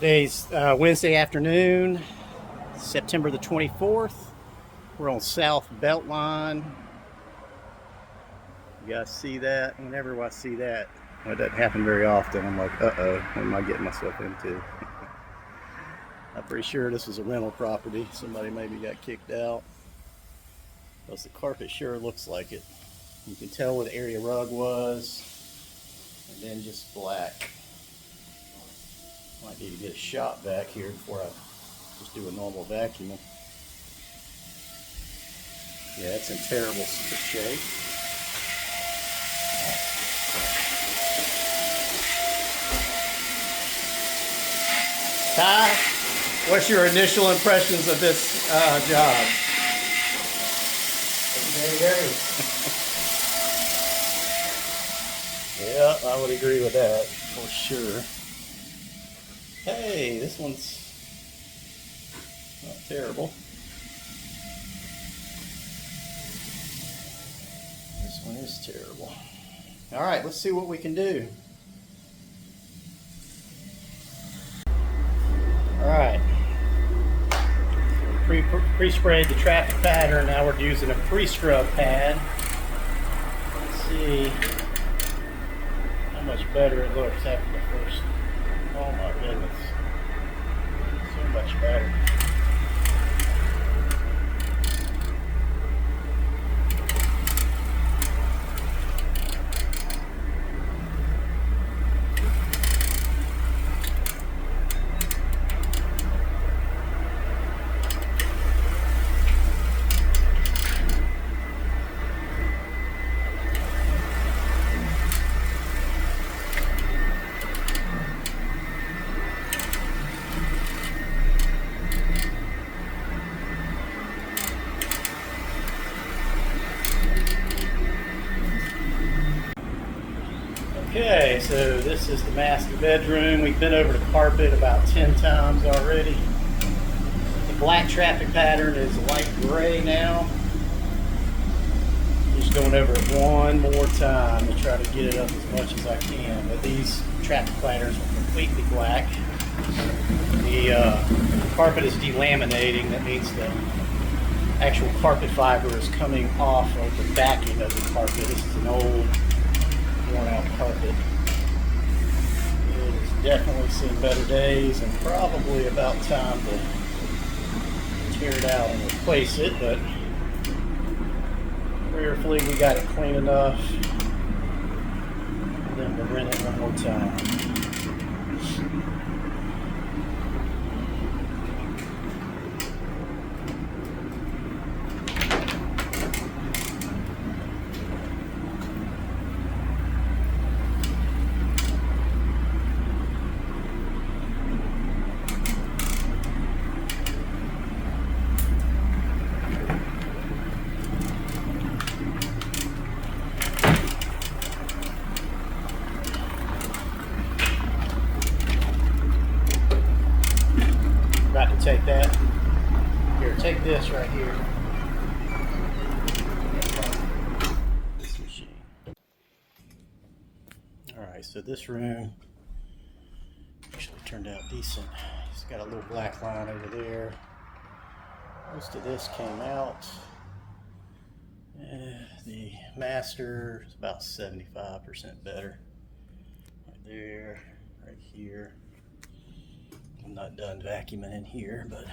Today's Wednesday afternoon, September the 24th. We're on South Beltline. You guys see that? Whenever I see that, well, it doesn't happen very often. I'm like, uh-oh, what am I getting myself into? I'm pretty sure this is a rental property. Somebody maybe got kicked out. Because the carpet sure looks like it. You can tell where the area rug was, and then just black. Might need to get a shot back here before I just do a normal vacuum. Yeah, it's in terrible shape. Ty, what's your initial impressions of this job? Very dirty. Yeah, I would agree with that for sure. Hey, this one's not terrible. This one is terrible. All right, let's see what we can do. All right. Pre-sprayed the traffic pattern. Now we're using a pre-scrub pad. Let's see how much better it looks after the first. Oh my goodness. So much better. Okay, so this is the master bedroom. We've been over the carpet about 10 times already. The black traffic pattern is light gray now. Just going over it one more time to try to get it up as much as I can. But these traffic patterns are completely black. The carpet is delaminating. That means the actual carpet fiber is coming off of the backing of the carpet. This is an old, worn out carpet. It has definitely seen better days and probably about time to tear it out and replace it, but prayerfully we got it clean enough and then we'll rent it one more time. About to take that. Here, take this right here. This machine. Alright, so this room actually turned out decent. It's got a little black line over there. Most of this came out. The master is about 75% better. Right there, right here. I'm not done vacuuming in here, but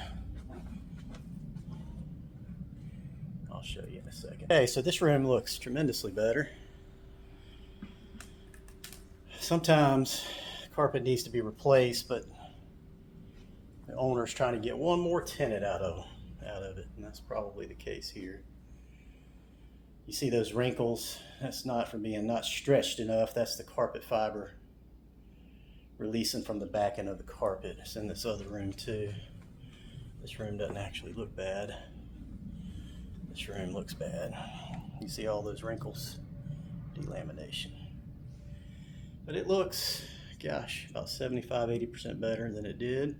I'll show you in a second. Okay, so this room looks tremendously better. Sometimes carpet needs to be replaced, but the owner's trying to get one more tenant out of it, and that's probably the case here. You see those wrinkles? That's not from being not stretched enough. That's the carpet fiber releasing from the back end of the carpet. It's in this other room too. This room doesn't actually look bad. This room looks bad. You see all those wrinkles? Delamination. But it looks, gosh, about 75–80% better than it did.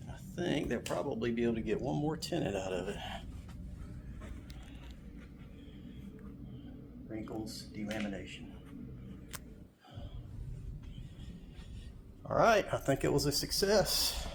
And I think they'll probably be able to get one more tenant out of it. Wrinkles, delamination. All right, I think it was a success.